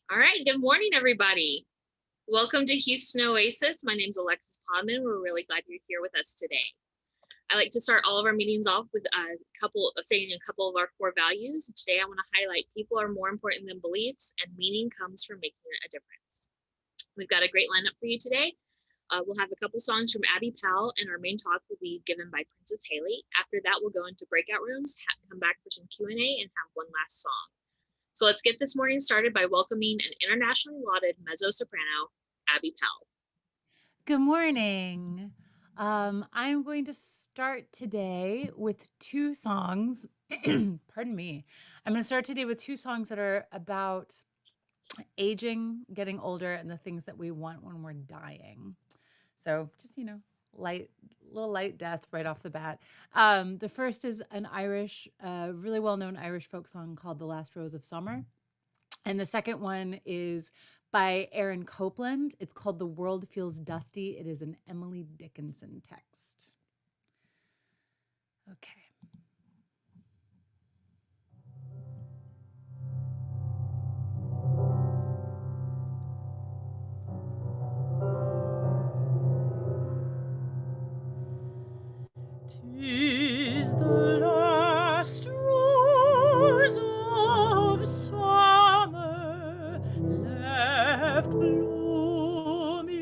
All right, good morning, everybody. Welcome to Houston Oasis. My name's Alexis Podman. We're really glad you're here with us today. I like to start all of our meetings off with saying a couple of our core values. Today, I want to highlight people are more important than beliefs, and meaning comes from making a difference. We've got a great lineup for you today. We'll have a couple songs from Abby Powell, and our main talk will be given by Princess Haley. After that, we'll go into breakout rooms, come back for some Q&A, and have one last song. So let's get this morning started by welcoming an internationally lauded mezzo-soprano, Abby Powell. Good morning. I'm going to start today with two songs. Pardon me. I'm going to start today with two songs that are about aging, getting older, and the things that we want when we're dying. So just, little light death right off the bat. The first is an Irish, really well-known Irish folk song called The Last Rose of Summer. And the second one is by Aaron Copland. It's called The World Feels Dusty. It is an Emily Dickinson text. Okay. 'Tis the last rose of summer left blooming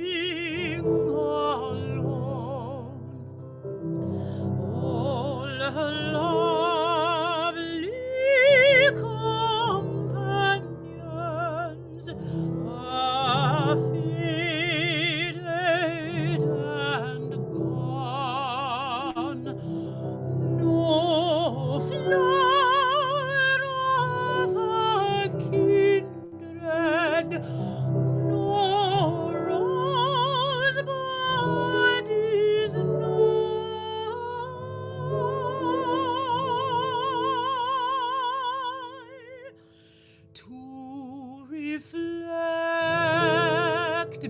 alone. All her lovely companions are faded and gone. No flower of her kindred, no rosebud is nigh to reflect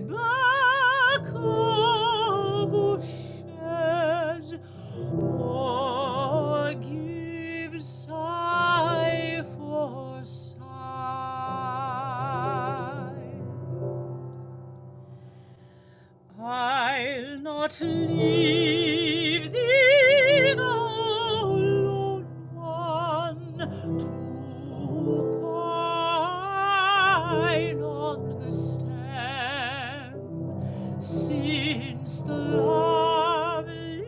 back her bushes or give sigh for sigh. I'll not leave thee, thou lone one, to pine on the stem, since the lovely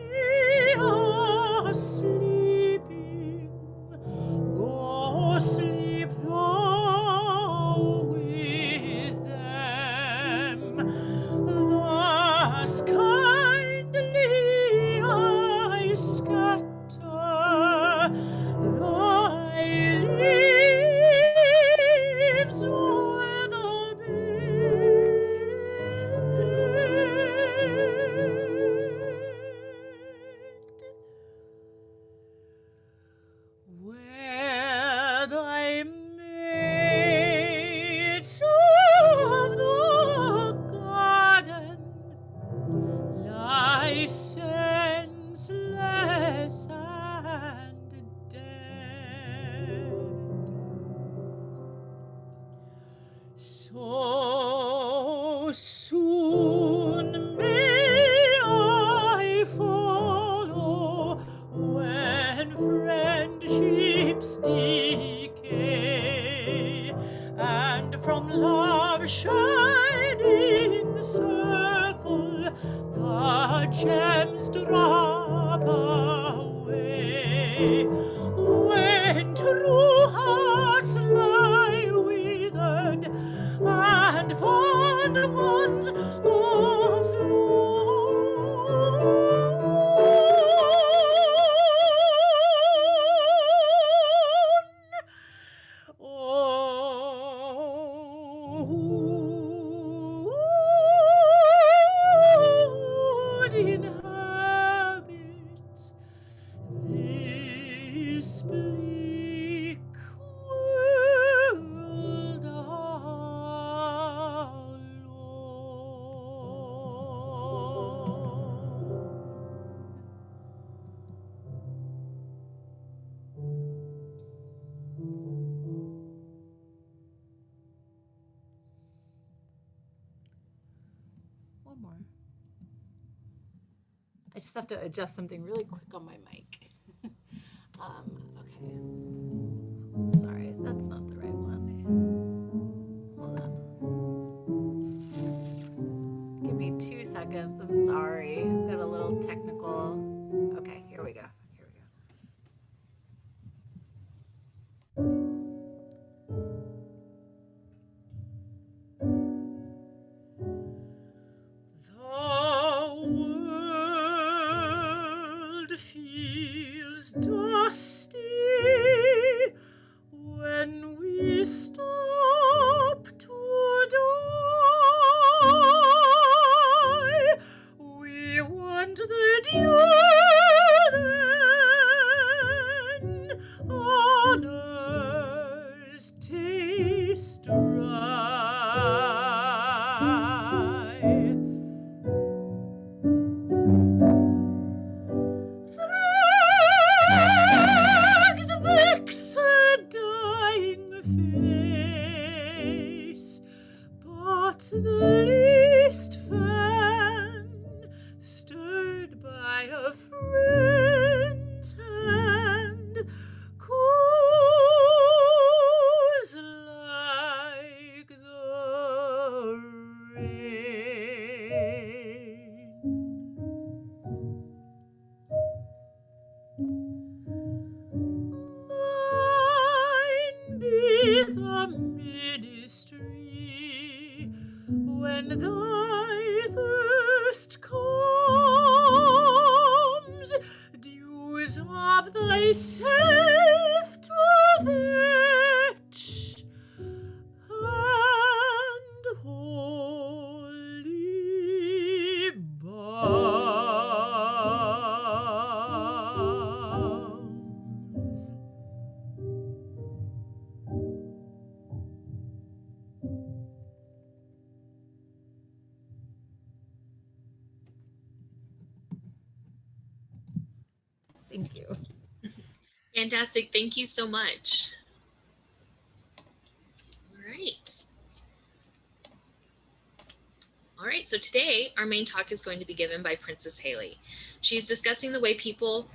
are sleeping. Go sleep thou with them. Thus kindly I scatter thy leaves o'er the bed, where thy mates of the garden lie senseless and dead. So soon may I follow when friendships decay, and from love's shining circle the gems drop away. When true hearts lie withered and fond ones offlown, oh, who would inhabit this bleak world alone? little more. I just have to adjust something really quick on my mic. Okay. Sorry, that's not the right one. Hold on. Give me 2 seconds. I'm sorry. I've got a little technical. Okay, here we go. Dusty when we stop to die. We want the dew then on earth's taste dry. The least fan stirred by a friend's hand cools like the rain. Mine be the ministry when thy thirst comes, dews of thyself to fetch, and holy balm. Thank you. Fantastic. Thank you so much. All right, so today our main talk is going to be given by Princess Haley. She's discussing the way people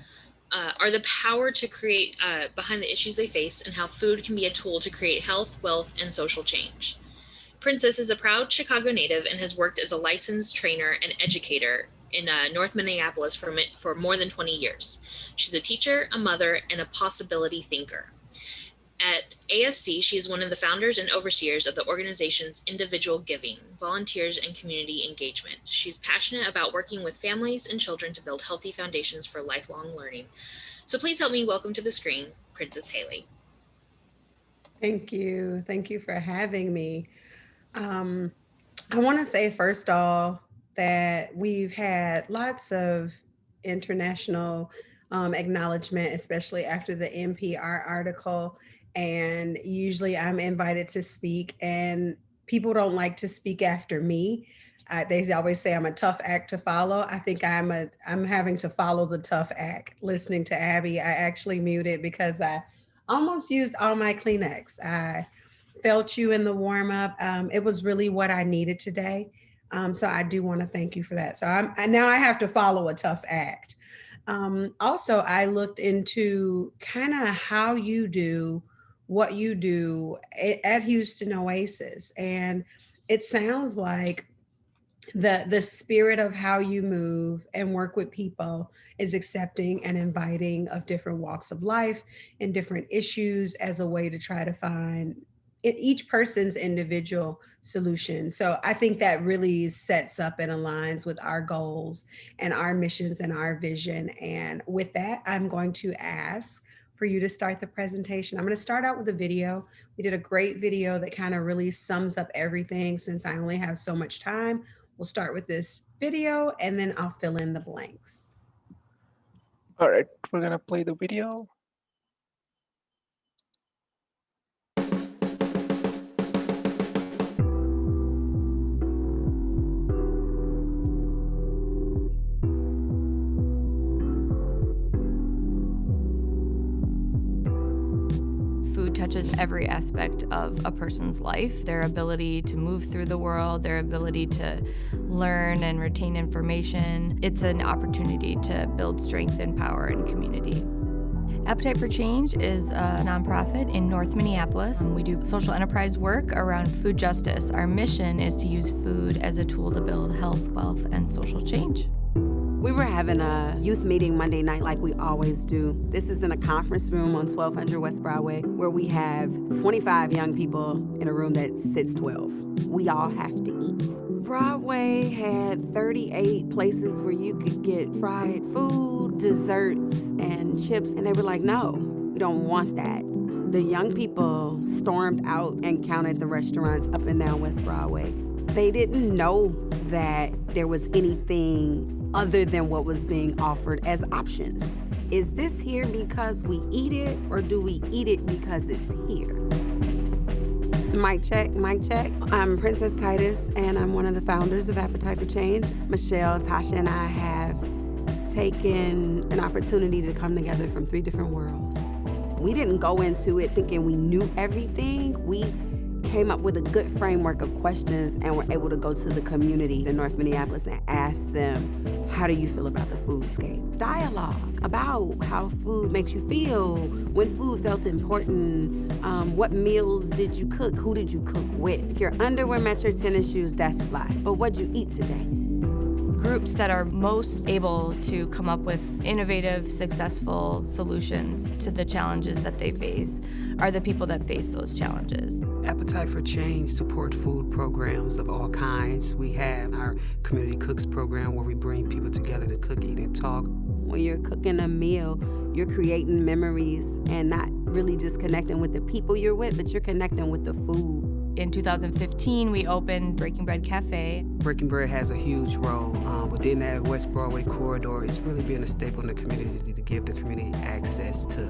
are the power to create behind the issues they face and how food can be a tool to create health, wealth, and social change. Princess is a proud Chicago native and has worked as a licensed trainer and educator in North Minneapolis for more than 20 years. She's a teacher, a mother, and a possibility thinker. At AFC, she is one of the founders and overseers of the organization's Individual Giving, Volunteers, and Community Engagement. She's passionate about working with families and children to build healthy foundations for lifelong learning. So please help me welcome to the screen, Princess Haley. Thank you. Thank you for having me. I want to say, first off, that we've had lots of international acknowledgement, especially after the NPR article. And usually I'm invited to speak, and people don't like to speak after me. They always say I'm a tough act to follow. I think I'm having to follow the tough act. Listening to Abby, I actually muted because I almost used all my Kleenex. I felt you in the warm up. It was really what I needed today. So I do want to thank you for that. So now I have to follow a tough act. Also, I looked into kind of how you do what you do at Houston Oasis. And it sounds like the spirit of how you move and work with people is accepting and inviting of different walks of life and different issues as a way to try to find each person's individual solution. So I think that really sets up and aligns with our goals and our missions and our vision. And with that, I'm going to ask for you to start the presentation. I'm going to start out with a video. We did a great video that kind of really sums up everything. Since I only have so much time, we'll start with this video and then I'll fill in the blanks. All right, we're going to play the video. touches every aspect of a person's life, their ability to move through the world, their ability to learn and retain information. It's an opportunity to build strength and power in community. Appetite for Change is a nonprofit in North Minneapolis. We do social enterprise work around food justice. Our mission is to use food as a tool to build health, wealth, and social change. We were having a youth meeting Monday night like we always do. This is in a conference room on 1200 West Broadway where we have 25 young people in a room that sits 12. We all have to eat. Broadway had 38 places where you could get fried food, desserts, and chips, and they were like, no, we don't want that. The young people stormed out and counted the restaurants up and down West Broadway. They didn't know that there was anything other than what was being offered as options. Is this here because we eat it, or do we eat it because it's here? Mic check, mic check. I'm Princess Titus, and I'm one of the founders of Appetite for Change. Michelle, Tasha, and I have taken an opportunity to come together from 3 different worlds. We didn't go into it thinking we knew everything. We came up with a good framework of questions and were able to go to the communities in North Minneapolis and ask them, how do you feel about the foodscape? Dialogue about how food makes you feel, when food felt important, what meals did you cook, who did you cook with? If your underwear match your tennis shoes, that's fly. But what'd you eat today? Groups that are most able to come up with innovative, successful solutions to the challenges that they face are the people that face those challenges. Appetite for Change support food programs of all kinds. We have our Community Cooks program where we bring people together to cook, eat, and talk. When you're cooking a meal, you're creating memories and not really just connecting with the people you're with, but you're connecting with the food. In 2015, we opened Breaking Bread Cafe. Breaking Bread has a huge role within that West Broadway corridor. It's really been a staple in the community to give the community access to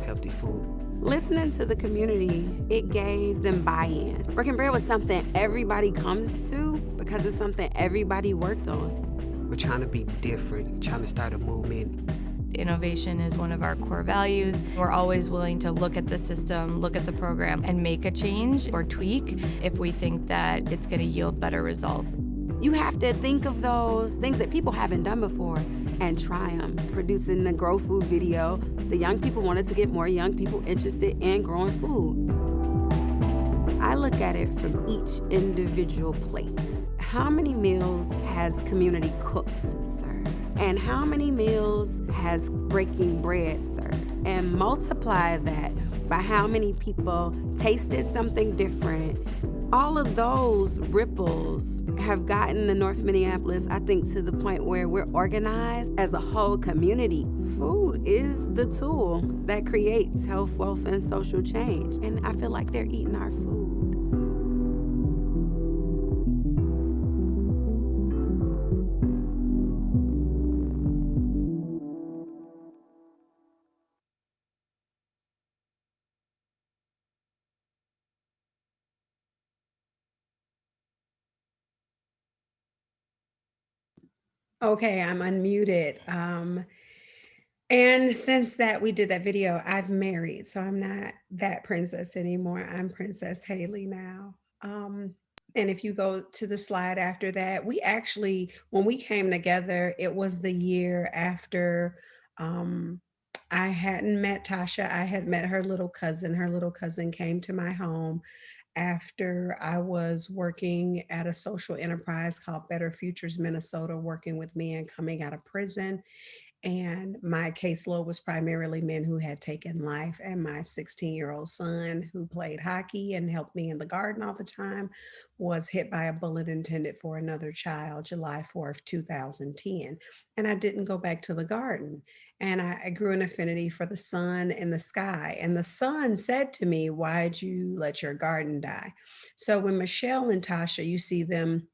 healthy food. Listening to the community, it gave them buy-in. Breaking Bread was something everybody comes to because it's something everybody worked on. We're trying to be different, trying to start a movement. Innovation is one of our core values. We're always willing to look at the system, look at the program, and make a change or tweak if we think that it's going to yield better results. You have to think of those things that people haven't done before and try them. Producing the Grow Food video, the young people wanted to get more young people interested in growing food. I look at it from each individual plate. How many meals has Community Cooks served? And how many meals has Breaking Bread served? And multiply that by how many people tasted something different. All of those ripples have gotten the North Minneapolis, I think, to the point where we're organized as a whole community. Food is the tool that creates health, wealth, and social change. And I feel like they're eating our food. Okay, I'm unmuted. And since that we did that video, I've married, so I'm not that princess anymore. I'm Princess Haley now. And if you go to the slide after that, we actually, when we came together, it was the year after I hadn't met Tasha. I had met her little cousin. Her little cousin came to my home after I was working at a social enterprise called Better Futures Minnesota, working with men coming out of prison. And my caseload was primarily men who had taken life. And my 16-year-old son, who played hockey and helped me in the garden all the time, was hit by a bullet intended for another child, July 4th, 2010. And I didn't go back to the garden. And I grew an affinity for the sun and the sky. And the sun said to me, why'd you let your garden die? So when Michelle and Tasha, you see them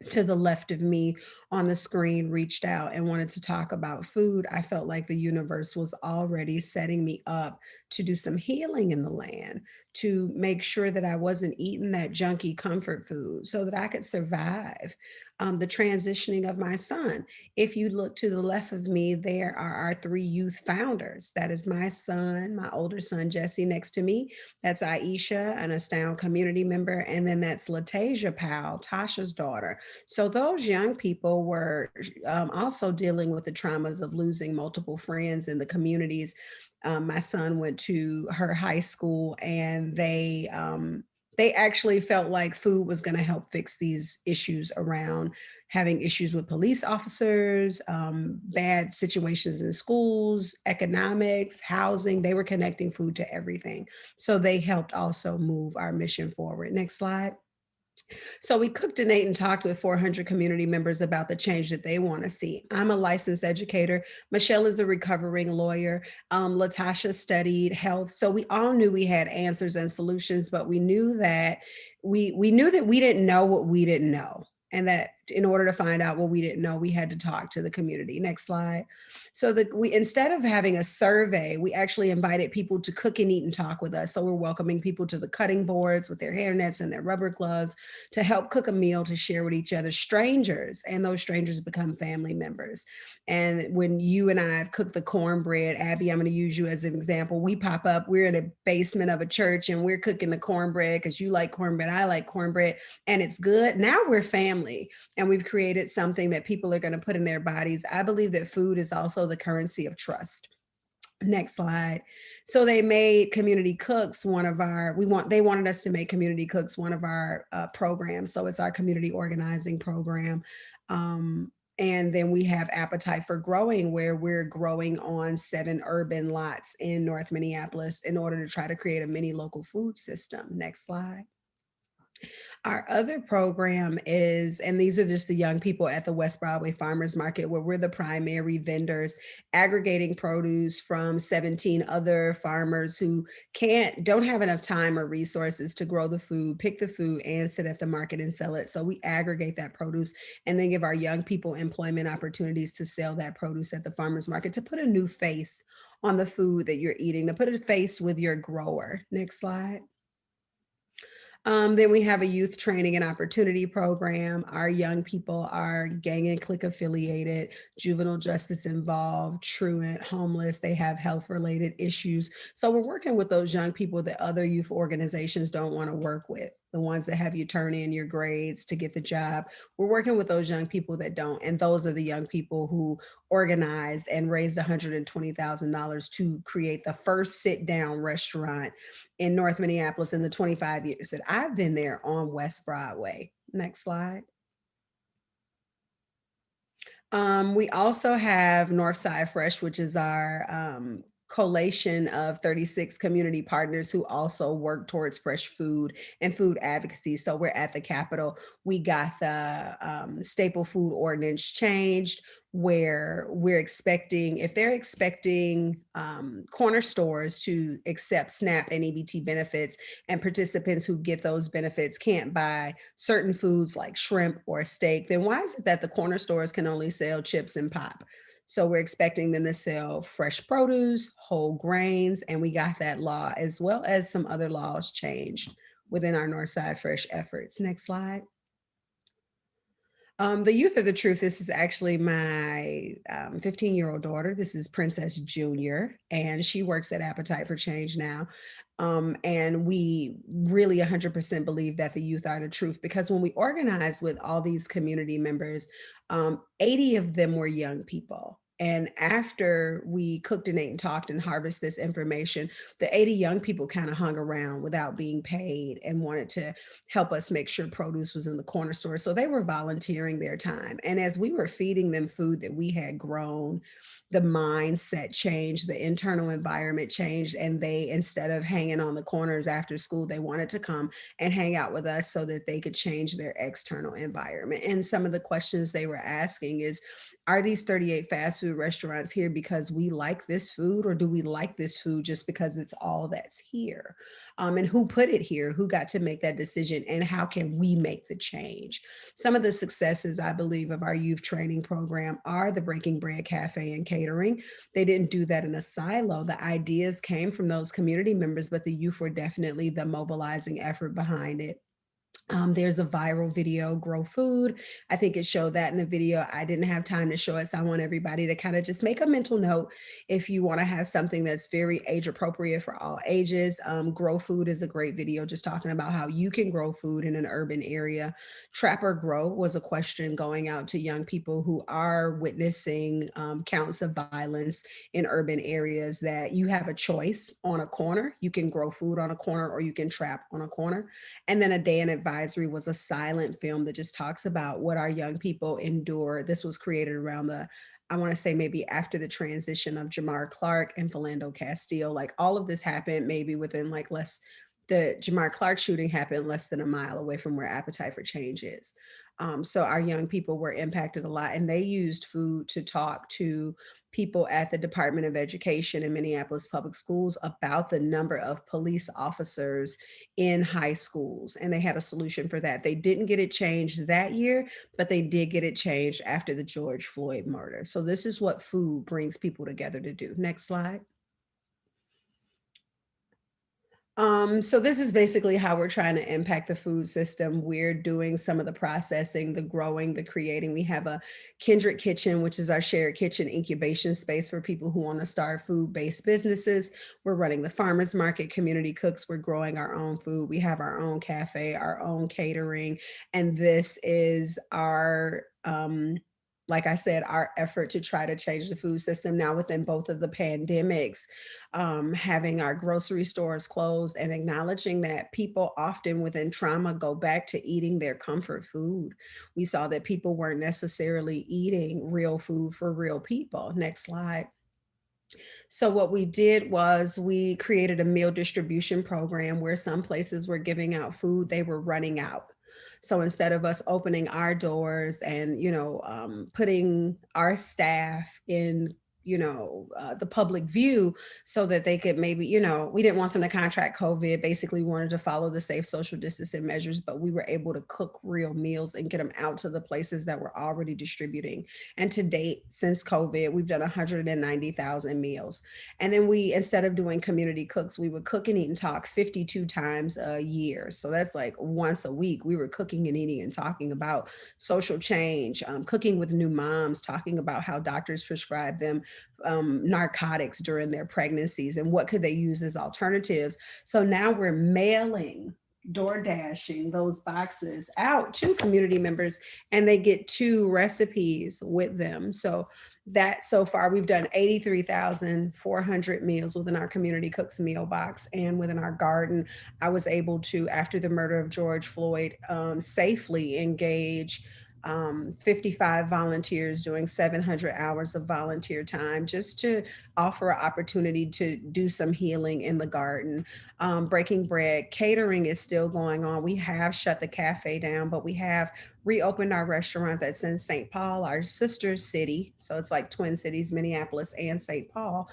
to the left of me on the screen reached out and wanted to talk about food, I felt like the universe was already setting me up to do some healing in the land, to make sure that I wasn't eating that junky comfort food so that I could survive the transitioning of my son. If you look to the left of me, there are our three youth founders. That is my son, my older son, Jesse, next to me. That's Aisha, an Astound community member. And then that's Latasia Powell, Tasha's daughter. So those young people were also dealing with the traumas of losing multiple friends in the communities. My son went to her high school, and they actually felt like food was going to help fix these issues around having issues with police officers, bad situations in schools, economics, housing. They were connecting food to everything. So they helped also move our mission forward. Next slide. So we cooked and ate and talked with 400 community members about the change that they want to see. I'm a licensed educator. Michelle is a recovering lawyer. Latasha studied health. So we all knew we had answers and solutions, but we knew that we knew that we didn't know what we didn't know. And that in order to find out what we didn't know, we had to talk to the community. Next slide. So that we, instead of having a survey, we actually invited people to cook and eat and talk with us. So we're welcoming people to the cutting boards with their hairnets and their rubber gloves to help cook a meal to share with each other, strangers, and those strangers become family members. And when you and I have cooked the cornbread, Abby, I'm going to use you as an example. We pop up, we're in a basement of a church and we're cooking the cornbread because you like cornbread, I like cornbread, and it's good. Now we're family, and we've created something that people are going to put in their bodies. I believe that food is also the currency of trust. Next slide. So they made community cooks one of our, they wanted us to make community cooks one of our programs. So it's our community organizing program. And then we have Appetite for Growing, where we're growing on 7 urban lots in North Minneapolis in order to try to create a mini local food system. Next slide. Our other program is, and these are just the young people at the West Broadway Farmers Market, where we're the primary vendors aggregating produce from 17 other farmers who don't have enough time or resources to grow the food, pick the food, and sit at the market and sell it. So we aggregate that produce and then give our young people employment opportunities to sell that produce at the farmers market, to put a new face on the food that you're eating, to put a face with your grower. Next slide. Then we have a youth training and opportunity program. Our young people are gang and clique affiliated, juvenile justice involved, truant, homeless. They have health related issues. So we're working with those young people that other youth organizations don't want to work with, the ones that have you turn in your grades to get the job. We're working with those young people that don't. And those are the young people who organized and raised $120,000 to create the first sit down restaurant in North Minneapolis in the 25 years that I've been there on West Broadway. Next slide. We also have Northside Fresh, which is our collation of 36 community partners who also work towards fresh food and food advocacy. So we're at the Capitol. We got the staple food ordinance changed, where we're expecting, if they're expecting corner stores to accept SNAP and EBT benefits, and participants who get those benefits can't buy certain foods like shrimp or steak, then why is it that the corner stores can only sell chips and pop? So we're expecting them to sell fresh produce, whole grains, and we got that law, as well as some other laws changed within our Northside Fresh efforts. Next slide. The Youth of the Truth, this is actually my 15-year-old daughter. This is Princess Junior, and she works at Appetite for Change now. And we really 100% believe that the youth are the truth, because when we organized with all these community members, 80 of them were young people. And after we cooked and ate and talked and harvested this information, the 80 young people kind of hung around without being paid and wanted to help us make sure produce was in the corner store. So they were volunteering their time. And as we were feeding them food that we had grown, the mindset changed, the internal environment changed, and they, instead of hanging on the corners after school, they wanted to come and hang out with us so that they could change their external environment. And some of the questions they were asking is, are these 38 fast food restaurants here because we like this food, or do we like this food just because it's all that's here? And who put it here? Who got to make that decision? And how can we make the change? Some of the successes, I believe, of our youth training program are the Breaking Bread Cafe and Catering. They didn't do that in a silo. The ideas came from those community members, but the youth were definitely the mobilizing effort behind it. There's a viral video, Grow Food. I think it showed that in the video. I didn't have time to show it, so I want everybody to kind of just make a mental note if you want to have something that's very age appropriate for all ages. Grow Food is a great video just talking about how you can grow food in an urban area. Trap or Grow was a question going out to young people who are witnessing counts of violence in urban areas, that you have a choice on a corner. You can grow food on a corner, or you can trap on a corner. And then A Day in Advisory was a silent film that just talks about what our young people endure. This was created around I want to say maybe after the transition of Jamar Clark and Philando Castile. Like, all of this happened maybe within the Jamar Clark shooting happened less than a mile away from where Appetite for Change is. So our young people were impacted a lot, and they used food to talk to people at the Department of Education in Minneapolis Public Schools about the number of police officers in high schools. And they had a solution for that. They didn't get it changed that year, but they did get it changed after the George Floyd murder. So this is what food brings people together to do. Next slide. So this is basically how we're trying to impact the food system. We're doing some of the processing, the growing, the creating. We have a Kindred Kitchen, which is our shared kitchen incubation space for people who want to start food-based businesses. We're running the farmers market, community cooks. We're growing our own food. We have our own cafe, our own catering. And this is our, like I said, our effort to try to change the food system now within both of the pandemics, having our grocery stores closed and acknowledging that people often within trauma go back to eating their comfort food. We saw that people weren't necessarily eating real food for real people. Next slide. So what we did was we created a meal distribution program where some places were giving out food, they were running out. So instead of us opening our doors and, putting our staff in, the public view so that they could maybe, we didn't want them to contract COVID, basically wanted to follow the safe social distancing measures, but we were able to cook real meals and get them out to the places that were already distributing. And to date, since COVID, we've done 190,000 meals. And then instead of doing community cooks, we would cook and eat and talk 52 times a year. So that's like once a week, we were cooking and eating and talking about social change, cooking with new moms, talking about how doctors prescribe them narcotics during their pregnancies and what could they use as alternatives. So now we're mailing, door dashing those boxes out to community members, and they get 2 recipes with them. So far we've done 83,400 meals within our community cooks meal box. And within our garden, I was able to, after the murder of George Floyd, safely engage 55 volunteers doing 700 hours of volunteer time just to offer an opportunity to do some healing in the garden. Breaking Bread Catering is still going on. We have shut the cafe down, but we have reopened our restaurant that's in St. Paul, our sister city. So it's like twin cities, Minneapolis and St. Paul.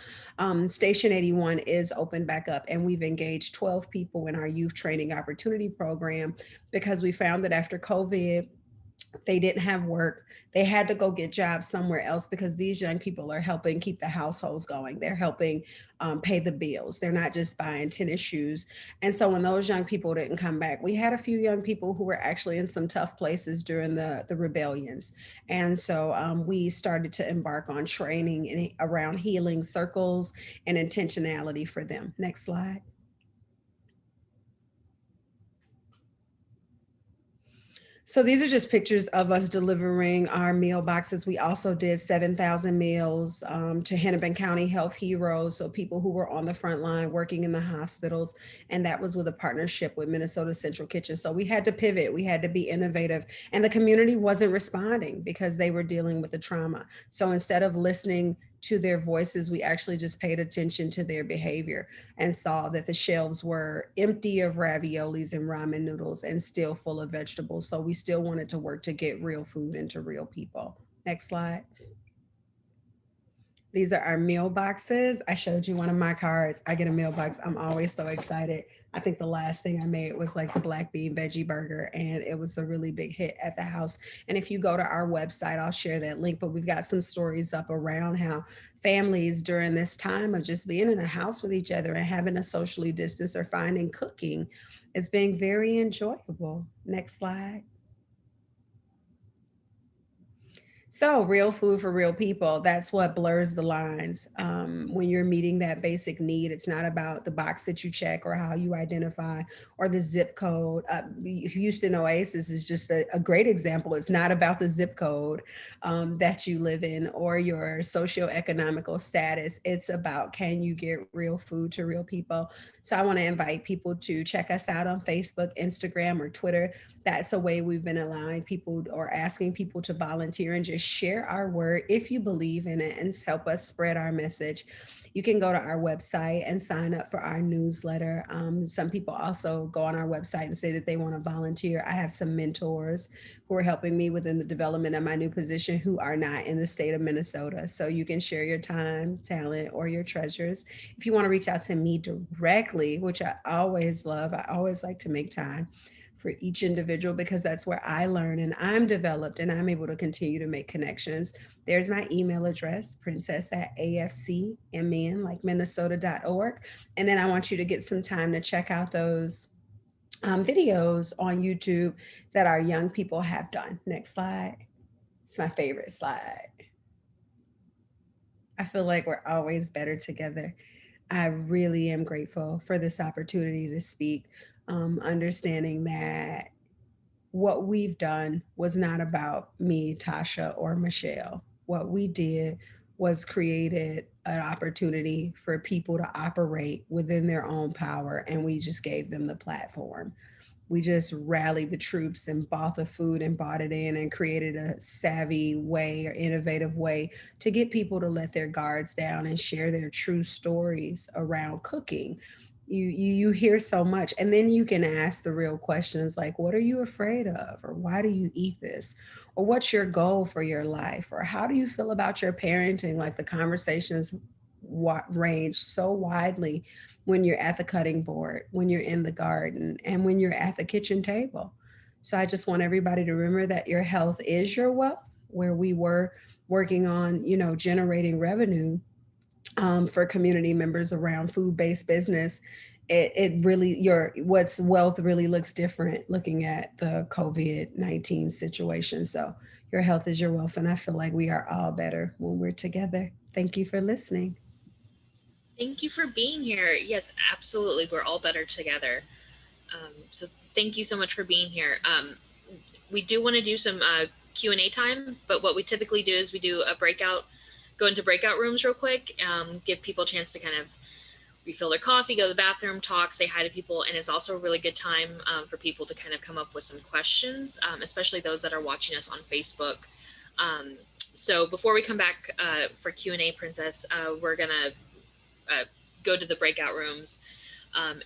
Station 81 is open back up, and we've engaged 12 people in our youth training opportunity program because we found that after COVID, they didn't have work. They had to go get jobs somewhere else because these young people are helping keep the households going. They're helping pay the bills. They're not just buying tennis shoes. And so when those young people didn't come back, we had a few young people who were actually in some tough places during the rebellions. And so we started to embark on training around healing circles and intentionality for them. Next slide. So these are just pictures of us delivering our meal boxes. We also did 7,000 meals to Hennepin County Health Heroes, so people who were on the front line working in the hospitals, and that was with a partnership with Minnesota Central Kitchen. So we had to pivot, we had to be innovative, and the community wasn't responding because they were dealing with the trauma. So instead of listening to their voices, we actually just paid attention to their behavior and saw that the shelves were empty of raviolis and ramen noodles and still full of vegetables. So we still wanted to work to get real food into real people. Next slide. These are our meal boxes. I showed you one of my cards. I get a meal box. I'm always so excited. I think the last thing I made was like the black bean veggie burger, and it was a really big hit at the house. And if you go to our website, I'll share that link. But we've got some stories up around how families during this time of just being in a house with each other and having a socially distance or finding cooking is being very enjoyable. Next slide. So, real food for real people, that's what blurs the lines. When you're meeting that basic need, it's not about the box that you check or how you identify or the zip code. Houston Oasis is just a great example. It's not about the zip code that you live in or your socioeconomical status. It's about, can you get real food to real people? So, I want to invite people to check us out on Facebook, Instagram, or Twitter. That's a way we've been allowing people or asking people to volunteer and just share our word if you believe in it and help us spread our message. You can go to our website and sign up for our newsletter. Some people also go on our website and say that they want to volunteer. I have some mentors who are helping me within the development of my new position who are not in the state of Minnesota. So you can share your time, talent, or your treasures. If you want to reach out to me directly, which I always love, I always like to make time for each individual because that's where I learn and I'm developed and I'm able to continue to make connections. There's my email address, princess@afcmn, like Minnesota.org. And then I want you to get some time to check out those videos on YouTube that our young people have done. Next slide. It's my favorite slide. I feel like we're always better together. I really am grateful for this opportunity to speak, understanding that what we've done was not about me, Tasha, or Michelle. What we did was created an opportunity for people to operate within their own power, and we just gave them the platform. We just rallied the troops and bought the food and bought it in and created a savvy way or innovative way to get people to let their guards down and share their true stories around cooking. You hear so much, and then you can ask the real questions like, what are you afraid of, or why do you eat this, or what's your goal for your life, or how do you feel about your parenting? Like, the conversations range so widely when you're at the cutting board, when you're in the garden, and when you're at the kitchen table. So I just want everybody to remember that your health is your wealth. Where we were working on, generating revenue for community members around food-based business, it really, what's wealth really looks different looking at the COVID-19 situation. So your health is your wealth, and I feel like we are all better when we're together. Thank you for listening. Thank you for being here. Yes, absolutely. We're all better together. So thank you so much for being here. We do want to do some Q&A time, but what we typically do is we do a breakout, go into breakout rooms real quick, give people a chance to kind of refill their coffee, go to the bathroom, talk, say hi to people. And it's also a really good time for people to kind of come up with some questions, especially those that are watching us on Facebook. So before we come back for Q&A, Princess, we're going to go to the breakout rooms.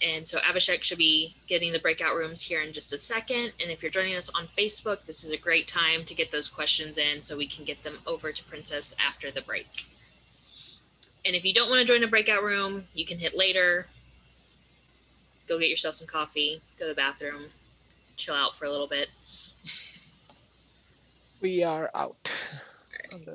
And so Abhishek should be getting the breakout rooms here in just a second. And if you're joining us on Facebook, this is a great time to get those questions in so we can get them over to Princess after the break. And if you don't want to join a breakout room, you can hit later, go get yourself some coffee, go to the bathroom, chill out for a little bit. We are out. Right.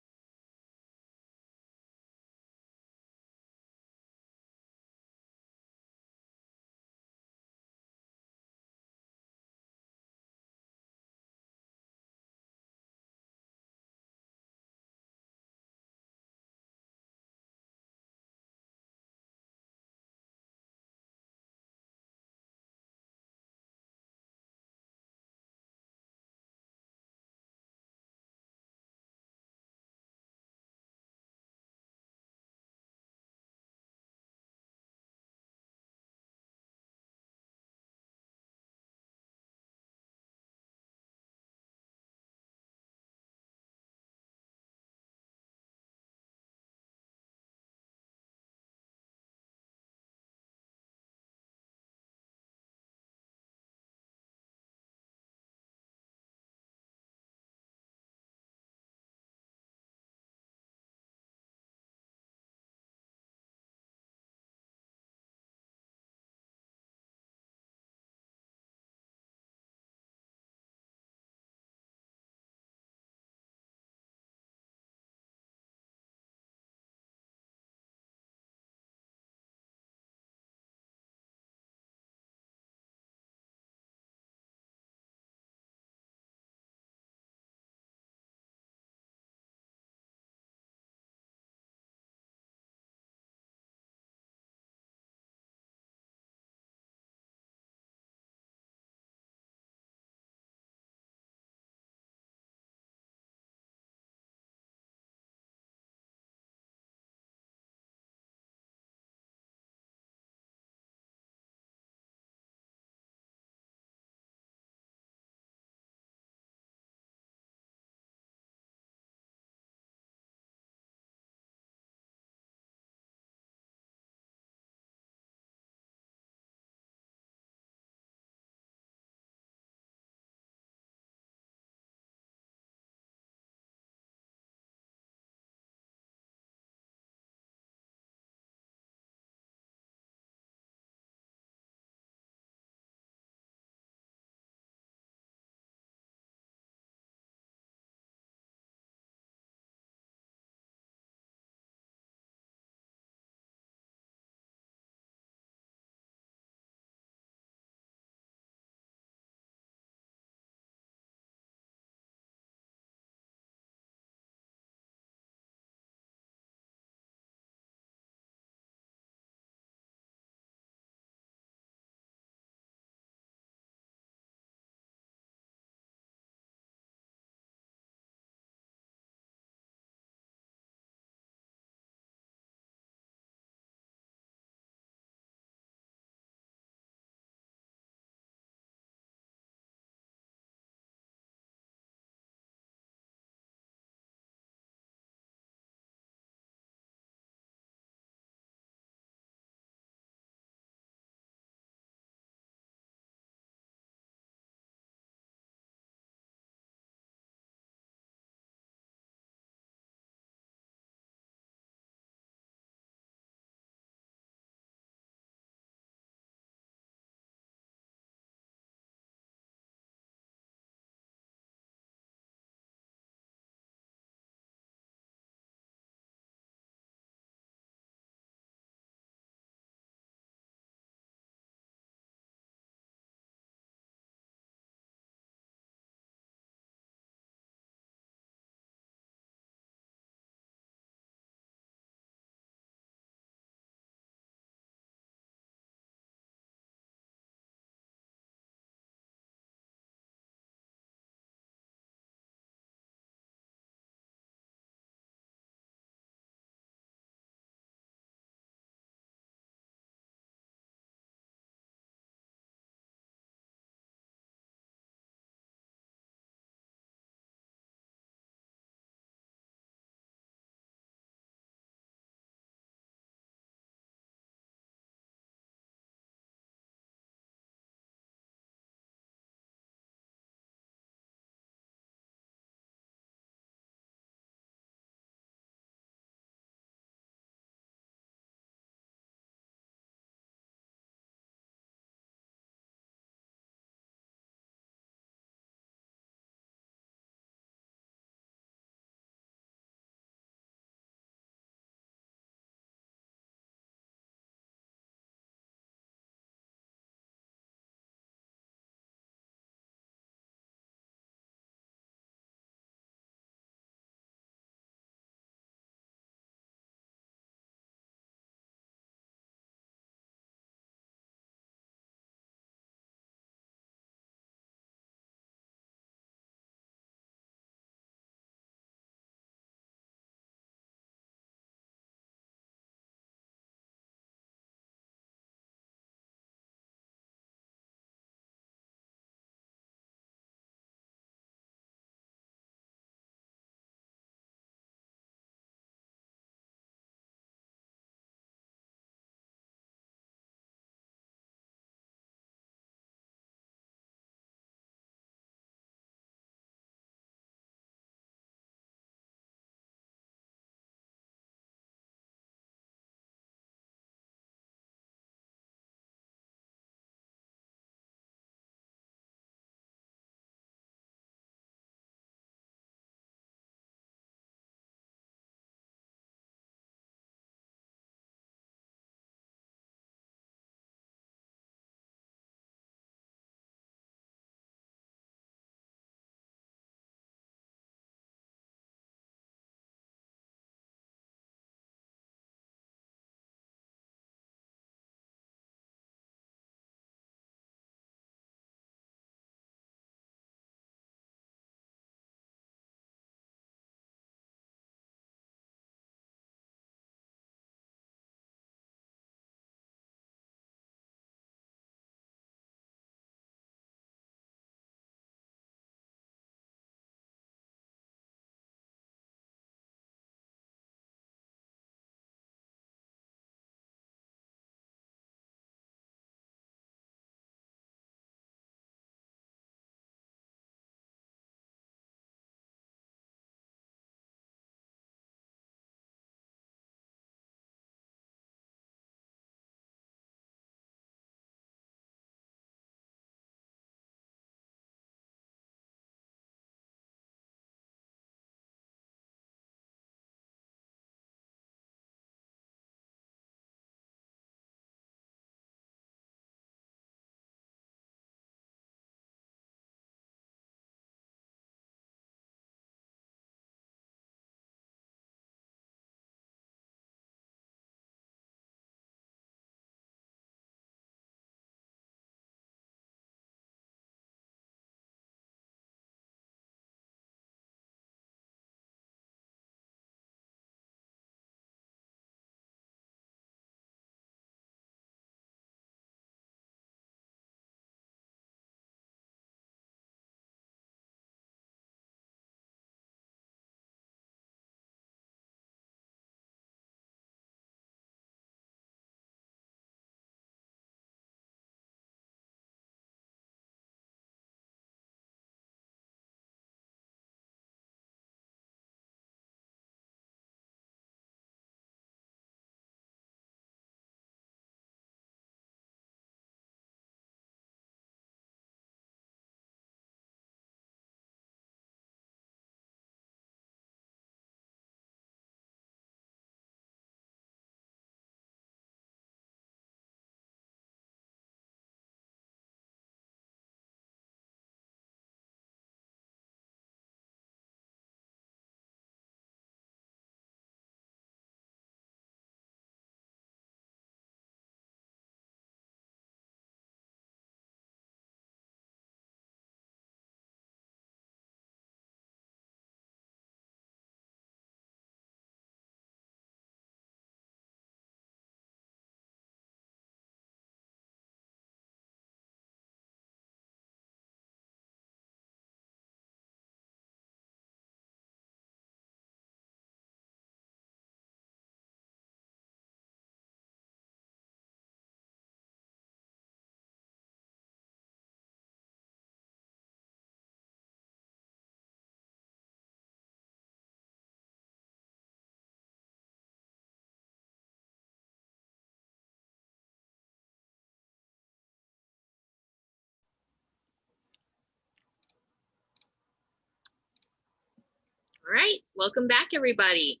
right, welcome back, everybody.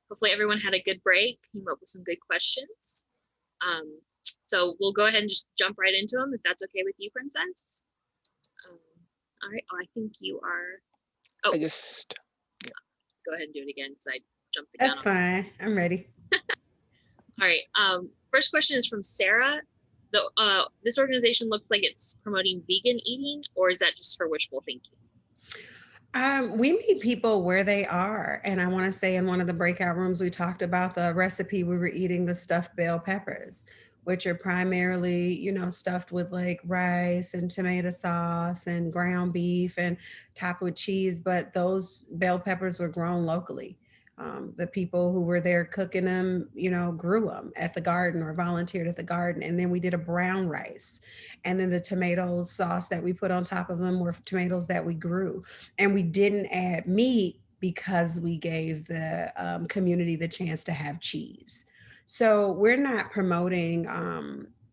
Hopefully everyone had a good break, came up with some good questions. So we'll go ahead and just jump right into them, if that's okay with you, Princess. All right, I think you are, I just, go ahead and do it again, because I jumped the gun. That's fine. I'm ready. All right, first question is from Sarah. This organization looks like it's promoting vegan eating, or is that just for wishful thinking? We meet people where they are. And I want to say in one of the breakout rooms, we talked about the recipe we were eating, the stuffed bell peppers, which are primarily, stuffed with like rice and tomato sauce and ground beef and topped with cheese. But those bell peppers were grown locally. The people who were there cooking them, grew them at the garden or volunteered at the garden. And then we did a brown rice. And then the tomato sauce that we put on top of them were tomatoes that we grew. And we didn't add meat because we gave the community the chance to have cheese. So we're not promoting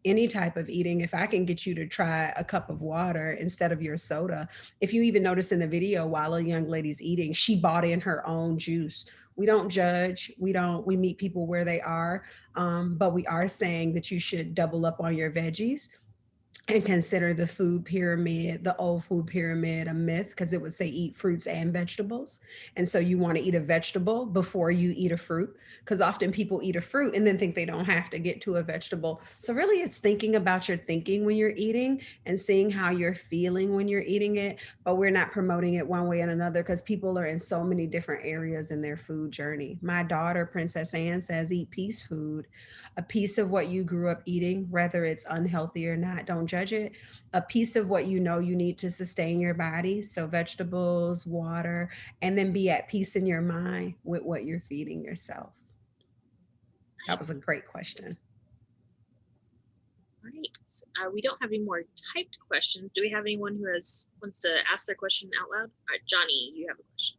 any type of eating. If I can get you to try a cup of water instead of your soda, if you even notice in the video, while a young lady's eating, she bought in her own juice. We don't judge. We meet people where they are. But we are saying that you should double up on your veggies and consider the food pyramid, the old food pyramid, a myth, because it would say eat fruits and vegetables. And so you want to eat a vegetable before you eat a fruit, because often people eat a fruit and then think they don't have to get to a vegetable. So really it's thinking about your thinking when you're eating and seeing how you're feeling when you're eating it. But we're not promoting it one way and another, because people are in so many different areas in their food journey. My daughter, Princess Anne, says eat peace food. A piece of what you grew up eating, whether it's unhealthy or not, don't judge it. A piece of what you know you need to sustain your body. So vegetables, water, and then be at peace in your mind with what you're feeding yourself. That was a great question. All right, we don't have any more typed questions. Do we have anyone who wants to ask their question out loud? All right, Johnny, you have a question.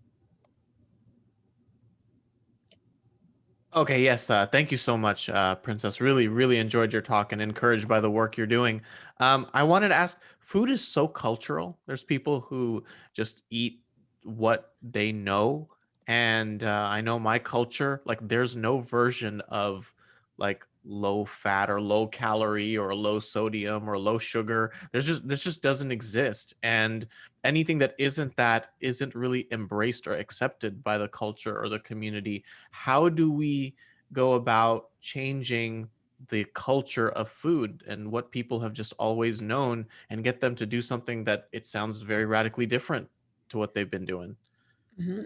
Okay, yes. Thank you so much, Princess. Really, really enjoyed your talk and encouraged by the work you're doing. I wanted to ask, food is so cultural. There's people who just eat what they know. And I know my culture, like there's no version of like low fat or low calorie or low sodium or low sugar. This just doesn't exist. And anything that isn't really embraced or accepted by the culture or the community. How do we go about changing the culture of food and what people have just always known and get them to do something that it sounds very radically different to what they've been doing?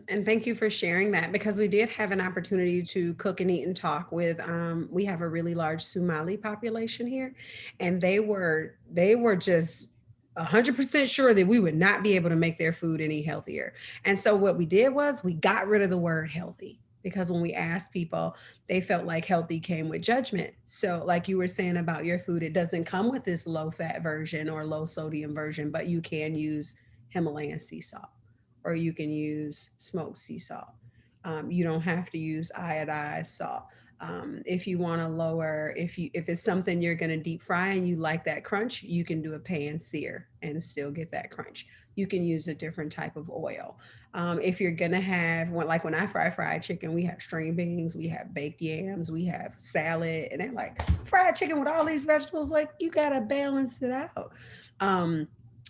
And thank you for sharing that, because we did have an opportunity to cook and eat and talk with, we have a really large Somali population here, and they were just 100% sure that we would not be able to make their food any healthier. And so what we did was we got rid of the word healthy, because when we asked people, they felt like healthy came with judgment. So like you were saying about your food, it doesn't come with this low fat version or low sodium version, but you can use Himalayan sea salt, or you can use smoked sea salt. You don't have to use iodized salt. If you want to lower, if it's something you're going to deep fry and you like that crunch, you can do a pan sear and still get that crunch. You can use a different type of oil. If you're going to have like when I fry fried chicken, we have string beans, we have baked yams, we have salad, and they're like, fried chicken with all these vegetables, like you got to balance it out.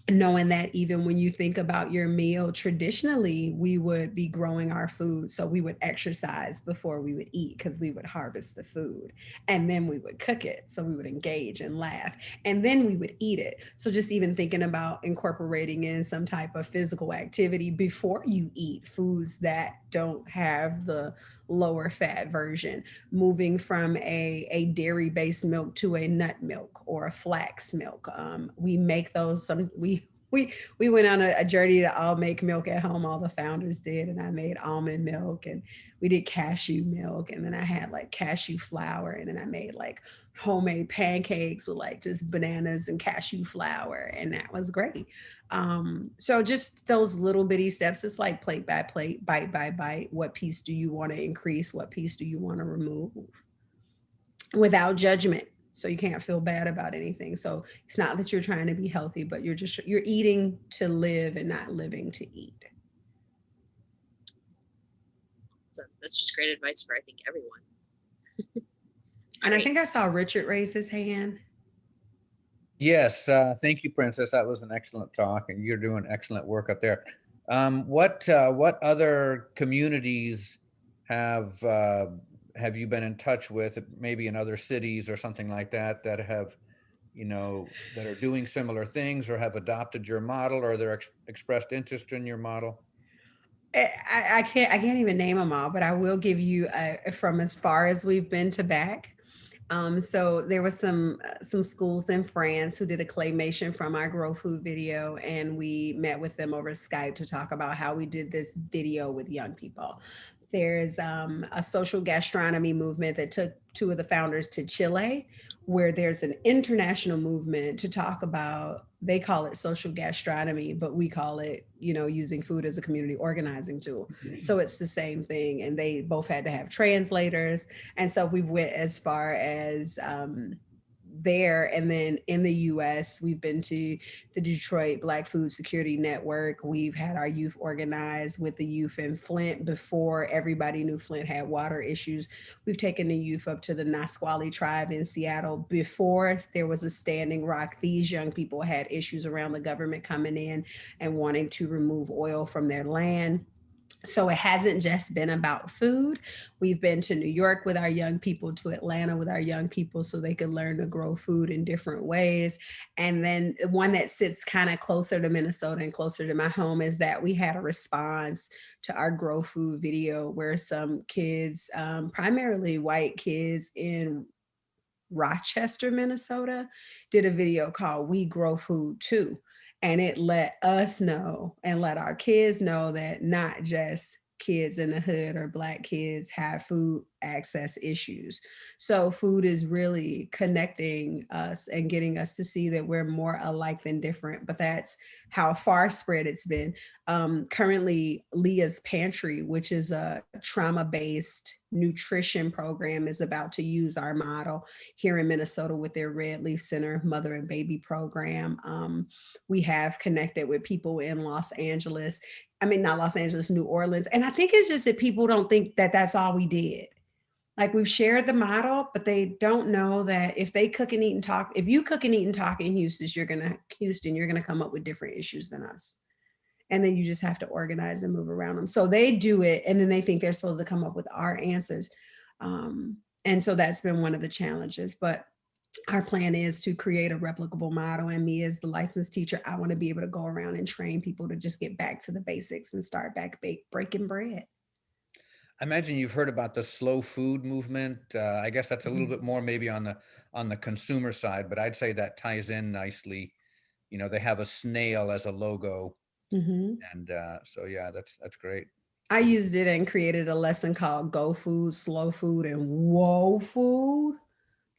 Knowing that even when you think about your meal, traditionally, we would be growing our food. So we would exercise before we would eat, because we would harvest the food and then we would cook it. So we would engage and laugh and then we would eat it. So just even thinking about incorporating in some type of physical activity before you eat foods that don't have the lower fat version, moving from a dairy-based milk to a nut milk or a flax milk. We make those, we went on a journey to all make milk at home. All the founders did, and I made almond milk, and we did cashew milk, and then I had like cashew flour, and then I made like homemade pancakes with like just bananas and cashew flour, and that was great. So just those little bitty steps, it's like plate by plate, bite by bite. What piece do you want to increase? What piece do you want to remove? Without judgment. So you can't feel bad about anything. So it's not that you're trying to be healthy, but you're eating to live and not living to eat. So that's just great advice for, I think, everyone. And I think I saw Richard raise his hand. Yes, thank you, Princess. That was an excellent talk, and you're doing excellent work up there. What other communities have you been in touch with, maybe in other cities or something like that, that have, that are doing similar things or have adopted your model, or they're expressed interest in your model? I can't even name them all, but I will give you from as far as we've been to back. So there was some schools in France who did a claymation from our Grow Food video, and we met with them over Skype to talk about how we did this video with young people. There's a social gastronomy movement that took two of the founders to Chile, where there's an international movement to talk about, they call it social gastronomy, but we call it, using food as a community organizing tool. So it's the same thing. And they both had to have translators. And so we've went as far as there. And then in the US, we've been to the Detroit Black Food Security Network. We've had our youth organize with the youth in Flint before everybody knew Flint had water issues. We've taken the youth up to the Nisqually tribe in Seattle before there was a Standing Rock. These young people had issues around the government coming in and wanting to remove oil from their land. So it hasn't just been about food. We've been to New York with our young people, to Atlanta with our young people, so they could learn to grow food in different ways. And then one that sits kind of closer to Minnesota and closer to my home is that we had a response to our Grow Food video where some kids, primarily white kids in Rochester, Minnesota, did a video called We Grow Food Too. And it let us know and let our kids know that not just kids in the hood or Black kids have food access issues. So food is really connecting us and getting us to see that we're more alike than different, but that's how far spread it's been. Currently, Leah's Pantry, which is a trauma-based nutrition program, is about to use our model here in Minnesota with their Red Leaf Center Mother and Baby program. We have connected with people in Los Angeles. I mean, not Los Angeles, New Orleans. And I think it's just that people don't think that that's all we did. Like, we've shared the model, but they don't know that if they cook and eat and talk, if you cook and eat and talk in Houston, you're gonna come up with different issues than us. And then you just have to organize and move around them. So they do it, and then they think they're supposed to come up with our answers. And so that's been one of the challenges. But our plan is to create a replicable model. And me as the licensed teacher, I want to be able to go around and train people to just get back to the basics and start back breaking bread. I imagine you've heard about the slow food movement. I guess that's a little bit more maybe on the consumer side, but I'd say that ties in nicely. They have a snail as a logo. And so, yeah, that's great. I used it and created a lesson called Go Food, Slow Food, and Whoa Food.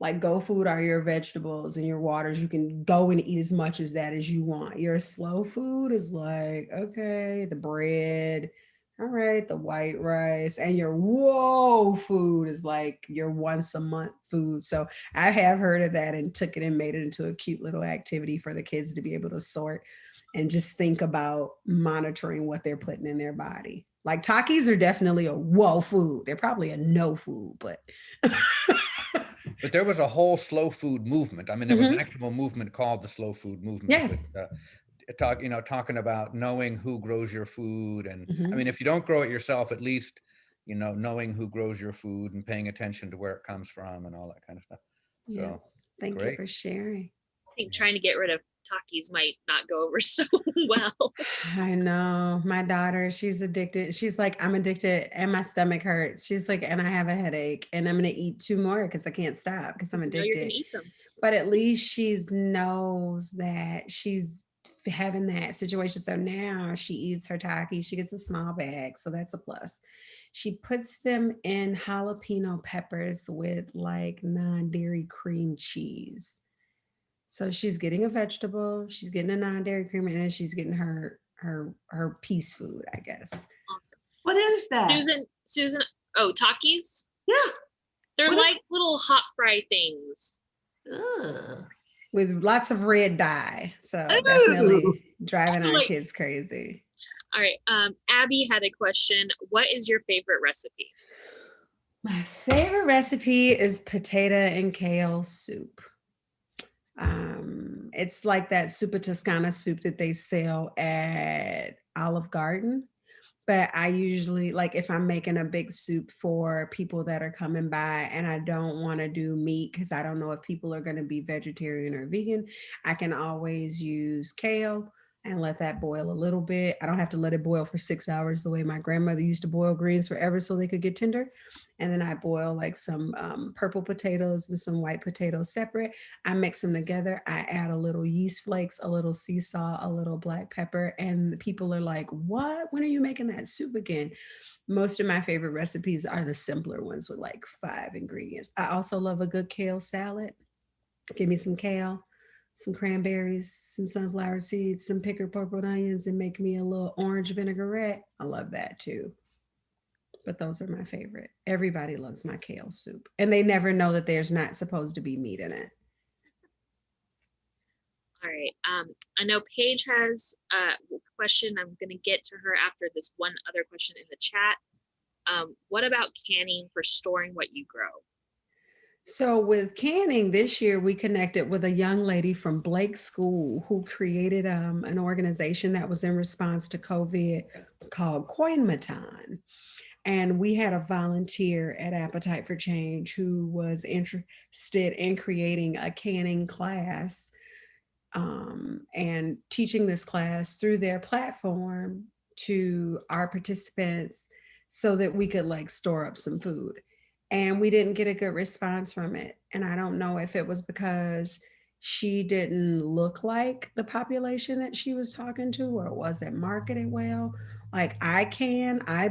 Like, Go Food are your vegetables and your waters. You can go and eat as much as that as you want. Your slow food is like, okay, the bread, all right, the white rice. And your whoa food is like your once a month food. So I have heard of that and took it and made it into a cute little activity for the kids to be able to sort and just think about monitoring what they're putting in their body. Like, Takis are definitely a whoa food. They're probably a no food, but But there was a whole slow food movement. I mean, there was an actual movement called the slow food movement. Yes. Talking about knowing who grows your food. And I mean, if you don't grow it yourself, at least, knowing who grows your food and paying attention to where it comes from and all that kind of stuff. Yeah. So Thank you for sharing. I think trying to get rid of Takis might not go over so well. I know. My daughter, she's addicted. She's like, I'm addicted and my stomach hurts. She's like, and I have a headache and I'm going to eat 2 more because I can't stop because I'm addicted. You're gonna eat them. But at least she knows that she's having that situation. So now she eats her Takis. She gets a small bag. So that's a plus. She puts them in jalapeno peppers with like non-dairy cream cheese. So she's getting a vegetable, she's getting a non-dairy cream, and then she's getting her piece food, I guess. Awesome. What is that? Susan, oh, Takis? Yeah. They're like little hot fry things. Ugh. With lots of red dye. So definitely driving our kids crazy. All right. Abby had a question. What is your favorite recipe? My favorite recipe is potato and kale soup. It's like that Super Toscana soup that they sell at Olive Garden. But I usually, like, if I'm making a big soup for people that are coming by and I don't want to do meat because I don't know if people are going to be vegetarian or vegan, I can always use kale and let that boil a little bit. I don't have to let it boil for 6 hours the way my grandmother used to boil greens forever so they could get tender. And then I boil like some purple potatoes and some white potatoes separate. I mix them together. I add a little yeast flakes, a little sea salt, a little black pepper. And people are like, what? When are you making that soup again? Most of my favorite recipes are the simpler ones with like 5 ingredients. I also love a good kale salad. Give me some kale, some cranberries, some sunflower seeds, some pickled purple onions, and make me a little orange vinaigrette. I love that too. But those are my favorite. Everybody loves my kale soup. And they never know that there's not supposed to be meat in it. All right. I know Paige has a question. I'm going to get to her after this one other question in the chat. What about canning for storing what you grow? So with canning this year, we connected with a young lady from Blake School who created an organization that was in response to COVID called Coinmaton. And we had a volunteer at Appetite for Change who was interested in creating a canning class and teaching this class through their platform to our participants so that we could like store up some food. And we didn't get a good response from it. And I don't know if it was because she didn't look like the population that she was talking to, or it wasn't marketed well. Like I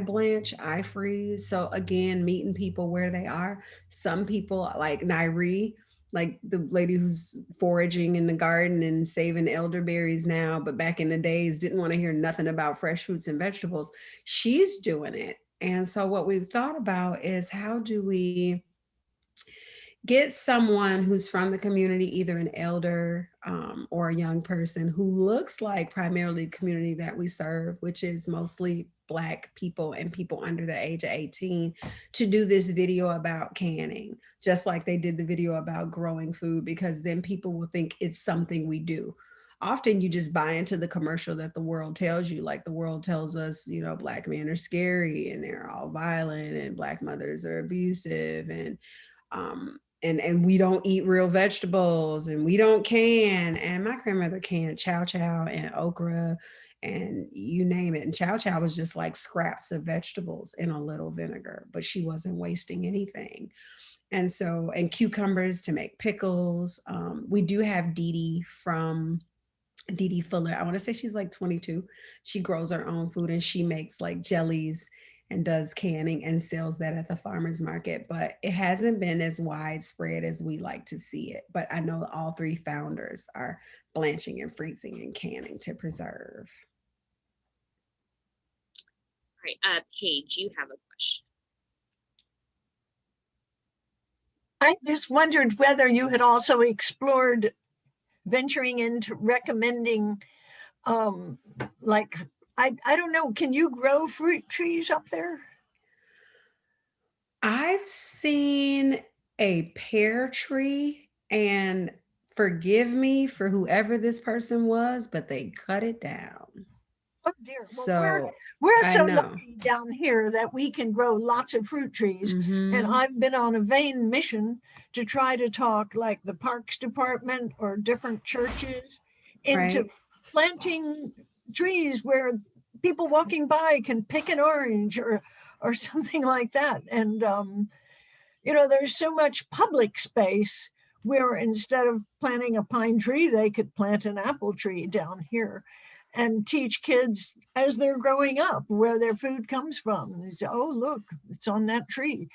blanch, I freeze. So again, meeting people where they are. Some people like Nairi, like the lady who's foraging in the garden and saving elderberries now, but back in the days didn't want to hear nothing about fresh fruits and vegetables. She's doing it. And so what we've thought about is how do we get someone who's from the community, either an elder or a young person who looks like primarily the community that we serve, which is mostly Black people and people under the age of 18, to do this video about canning, just like they did the video about growing food, because then people will think it's something we do. Often you just buy into the commercial that the world tells you, like the world tells us, you know, Black men are scary and they're all violent and Black mothers are abusive and we don't eat real vegetables and we don't can. And my grandmother canned chow chow and okra and you name it. And chow chow was just like scraps of vegetables in a little vinegar, but she wasn't wasting anything. And so, and cucumbers to make pickles. We do have Dee Dee Fuller. I want to say she's like 22. She grows her own food and she makes like jellies and does canning and sells that at the farmer's market, but it hasn't been as widespread as we like to see it. But I know all 3 founders are blanching and freezing and canning to preserve. All right, Paige, you have a question. I just wondered whether you had also explored venturing into recommending, like, I don't know, can you grow fruit trees up there? I've seen a pear tree, and forgive me for whoever this person was, but they cut it down. Oh dear. Well, So we're I so know. lucky down here that we can grow lots of fruit trees. Mhm. And I've been on a vain mission to try to talk like the Parks Department or different churches into Right. planting trees where people walking by can pick an orange or something like that. And you know, there's so much public space where instead of planting a pine tree, they could plant an apple tree down here and teach kids as they're growing up where their food comes from. And they say, oh, look, it's on that tree.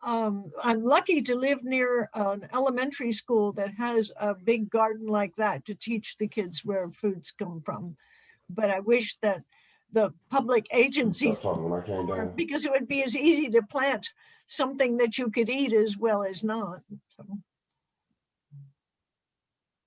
I'm lucky to live near an elementary school that has a big garden like that to teach the kids where foods come from. But I wish that the public agencies, because it would be as easy to plant something that you could eat as well as not. So.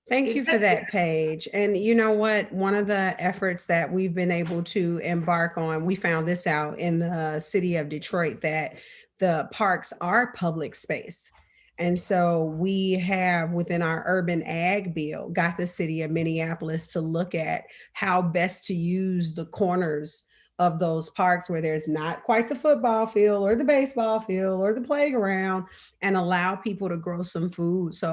Thank you for that, Paige. And you know what? One of the efforts that we've been able to embark on, we found this out in the city of Detroit, that the parks are public space. And so we have within our urban ag bill got the city of Minneapolis to look at how best to use the corners of those parks where there's not quite the football field or the baseball field or the playground, and allow people to grow some food. So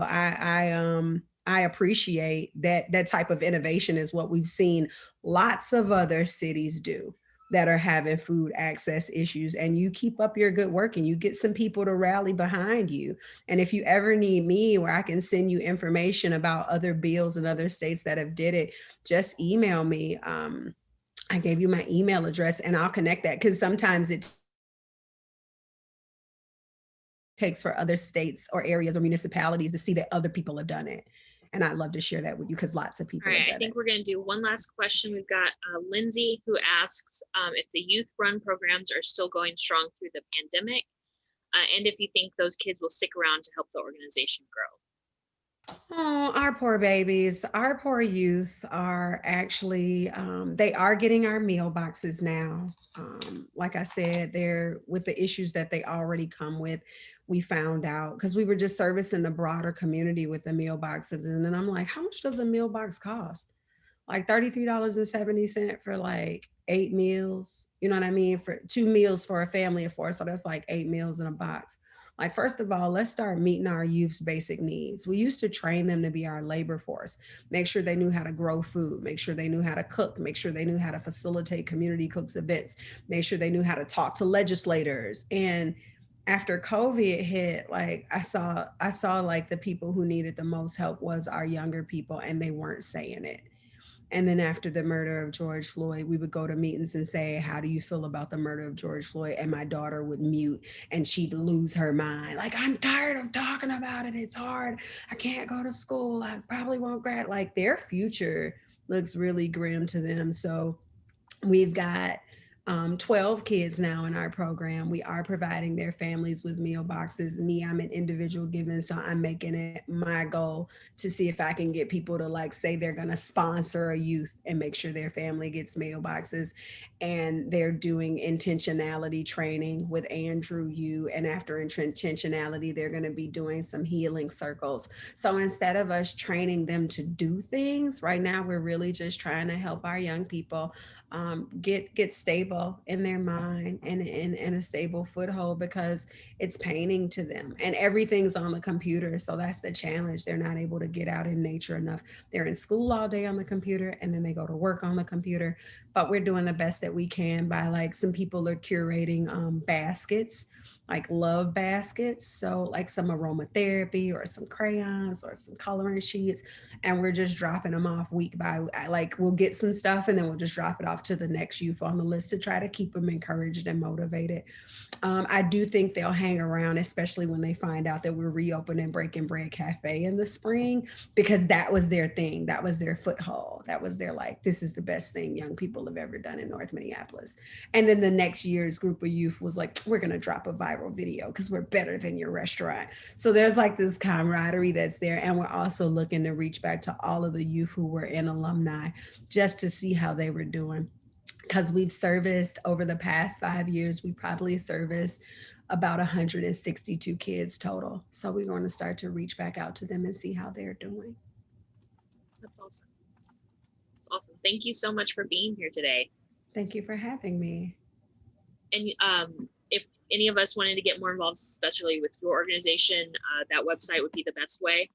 I appreciate that type of innovation is what we've seen lots of other cities do that are having food access issues. And you keep up your good work and you get some people to rally behind you. And if you ever need me where I can send you information about other bills in other states that have did it, just email me. I gave you my email address and I'll connect that, because sometimes it takes for other states or areas or municipalities to see that other people have done it. And I'd love to share that with you because lots of people All right, have I done think it. we're going to do one last question. We've got Lindsay, who asks if the youth run programs are still going strong through the pandemic, and if you think those kids will stick around to help the organization grow. Oh, our poor babies, our poor youth are actually, they are getting our meal boxes now. Like I said, they're with the issues that they already come with. We found out because we were just servicing the broader community with the meal boxes. And then I'm like, how much does a meal box cost? Like $33.70 for like 8 meals. You know what I mean? For 2 meals for a family of 4. So that's like 8 meals in a box. Like, first of all, let's start meeting our youth's basic needs. We used to train them to be our labor force, make sure they knew how to grow food, make sure they knew how to cook, make sure they knew how to facilitate community cooks events, make sure they knew how to talk to legislators. And after COVID hit, like I saw like the people who needed the most help was our younger people, and they weren't saying it. And then after the murder of George Floyd, we would go to meetings and say, how do you feel about the murder of George Floyd? And my daughter would mute and she'd lose her mind. Like, I'm tired of talking about it. It's hard. I can't go to school. I probably won't grad. Like, their future looks really grim to them. So we've got 12 kids now in our program. We are providing their families with meal boxes. Me, I'm an individual giving, so I'm making it my goal to see if I can get people to like say they're going to sponsor a youth and make sure their family gets meal boxes. And they're doing intentionality training with Andrew Yu. And after intentionality, they're going to be doing some healing circles. So instead of us training them to do things, right now we're really just trying to help our young people get stable in their mind and in a stable foothold, because it's painting to them and everything's on the computer. So that's the challenge. They're not able to get out in nature enough. They're in school all day on the computer and then they go to work on the computer. But we're doing the best that we can by, like, some people are curating baskets, like love baskets. So like some aromatherapy or some crayons or some coloring sheets. And we're just dropping them off week by week. Like, we'll get some stuff and then we'll just drop it off to the next youth on the list to try to keep them encouraged and motivated. I do think they'll hang around, especially when they find out that we're reopening Breaking Bread Cafe in the spring, because that was their thing. That was their foothold. That was their, like, this is the best thing young people have ever done in North Minneapolis. And then the next year's group of youth was like, we're going to drop a viral video because we're better than your restaurant. So there's like this camaraderie that's there. And we're also looking to reach back to all of the youth who were in alumni just to see how they were doing. Because we've serviced over the past 5 years, we probably serviced about 162 kids total. So we're going to start to reach back out to them and see how they're doing. That's awesome. That's awesome. Thank you so much for being here today. Thank you for having me. And if any of us wanted to get more involved, especially with your organization, that website would be the best way.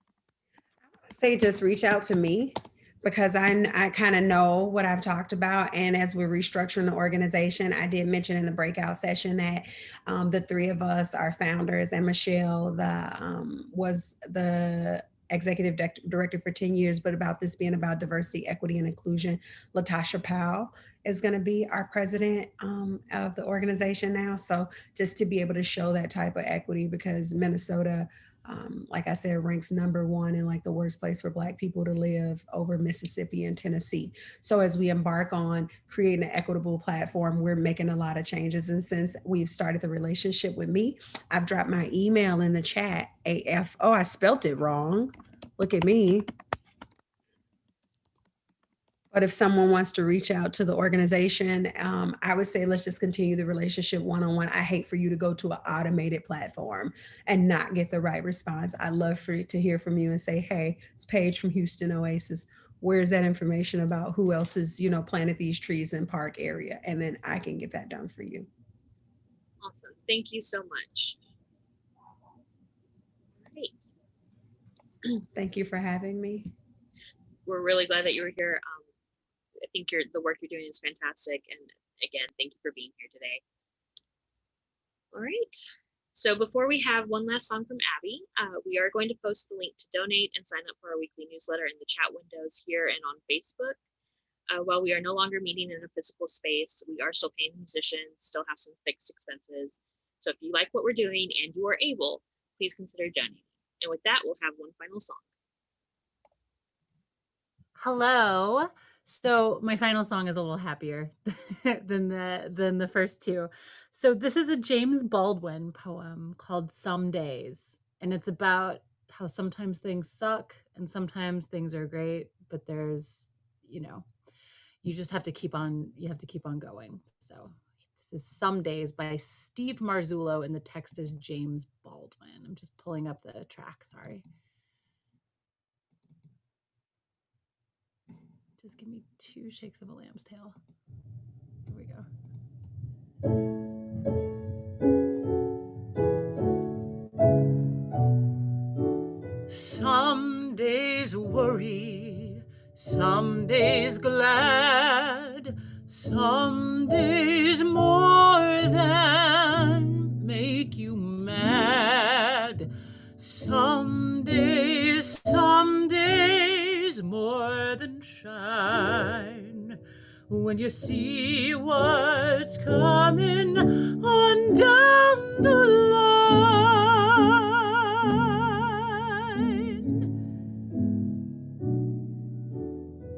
Say just reach out to me, because I kind of know what I've talked about. And as we're restructuring the organization, I did mention in the breakout session that the three of us are founders, and Michelle was the executive director for 10 years, but about this being about diversity, equity, and inclusion. Latasha Powell is going to be our president of the organization now. So just to be able to show that type of equity, because Minnesota, like I said, ranks #1 in like the worst place for Black people to live over Mississippi and Tennessee. So as we embark on creating an equitable platform, we're making a lot of changes. And since we've started the relationship with me, I've dropped my email in the chat. I spelt it wrong. Look at me. But if someone wants to reach out to the organization, I would say let's just continue the relationship one-on-one. I hate for you to go to an automated platform and not get the right response. I'd love for you to hear from you and say, hey, it's Paige from Houston Oasis. Where's that information about who else is, planted these trees in park area? And then I can get that done for you. Awesome. Thank you so much. Great. Thank you for having me. We're really glad that you were here. I think the work you're doing is fantastic. And again, thank you for being here today. All right. So before we have one last song from Abby, we are going to post the link to donate and sign up for our weekly newsletter in the chat windows here and on Facebook. While we are no longer meeting in a physical space, we are still paying musicians, still have some fixed expenses. So if you like what we're doing and you are able, please consider donating. And with that, we'll have one final song. Hello. So my final song is a little happier than the first two. So this is a James Baldwin poem called Some Days, and it's about how sometimes things suck and sometimes things are great, but there's, you just have to keep on going. So this is Some Days by Steve Marzullo, and the text is James Baldwin. I'm just pulling up the track, sorry. Just give me 2 shakes of a lamb's tail. Here we go. Some days worry, some days glad, some days more than make you mad. Some days more than shine. When you see what's coming on down the line.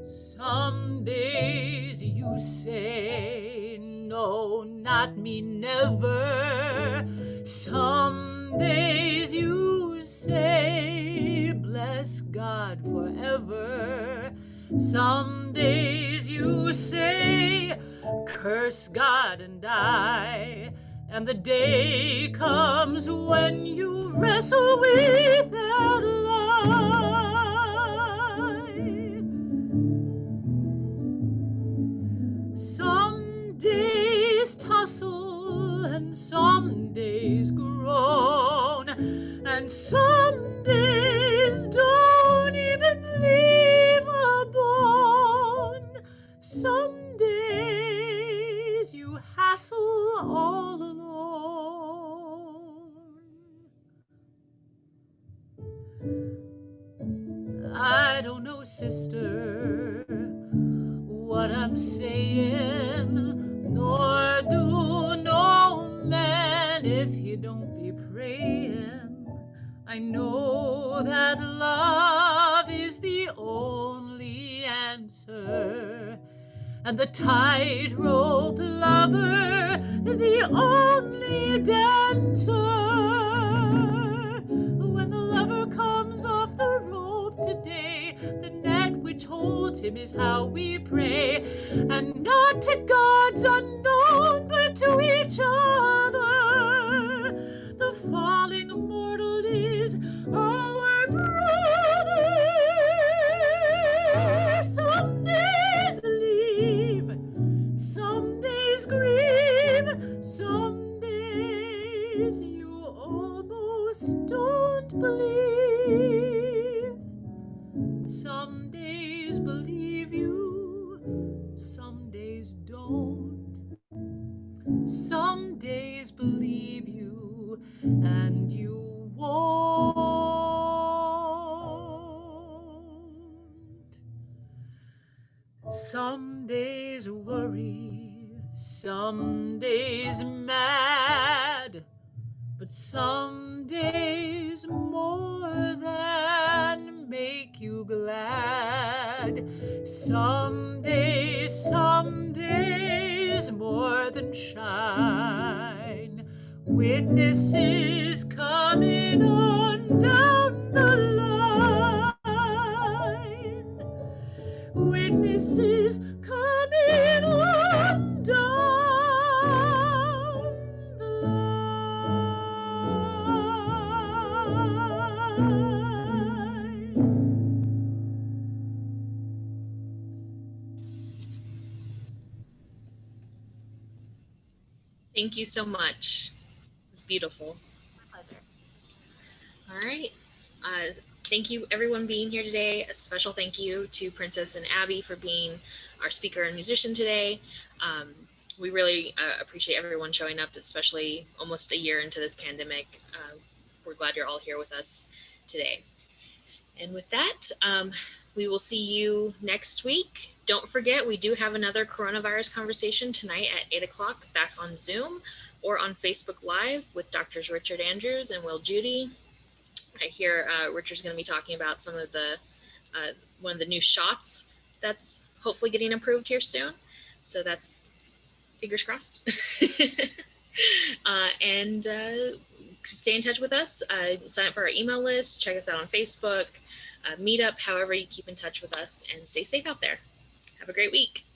Some days you say, no, not me, never. Some days you say, bless God forever. Some days you say, curse God and die. And the day comes when you wrestle with that lie. Some days tussle and some days groan, and some days don't even leave a bone. Some days you hassle all alone. I don't know, sister, what I'm saying, nor do no man if you don't be praying. I know that love is the only answer, and the tightrope lover the only dancer. When the lover comes off the rope today, the net which holds him is how we pray, and not to gods unknown, but to each other. The falling mortal is our brother. Some days leave, some days grieve, some days you almost don't believe. Some days believe you, some days don't. Some days believe you, and you won't. Some days worry, some days mad, but some days more than make you glad. Some days more than shine. Witnesses coming on down the line. Witnesses voices coming on down the line. Thank you so much. It's beautiful. All right. Thank you everyone being here today. A special thank you to Princess and Abby for being our speaker and musician today. We really appreciate everyone showing up, especially almost a year into this pandemic. We're glad you're all here with us today. And with that, we will see you next week. Don't forget, we do have another coronavirus conversation tonight at 8 o'clock back on Zoom or on Facebook Live with Drs. Richard Andrews and Will Judy. I hear Richard's going to be talking about some of the one of the new shots that's hopefully getting approved here soon. So that's fingers crossed. And stay in touch with us. Sign up for our email list. Check us out on Facebook. Meetup, however you keep in touch with us, and stay safe out there. Have a great week.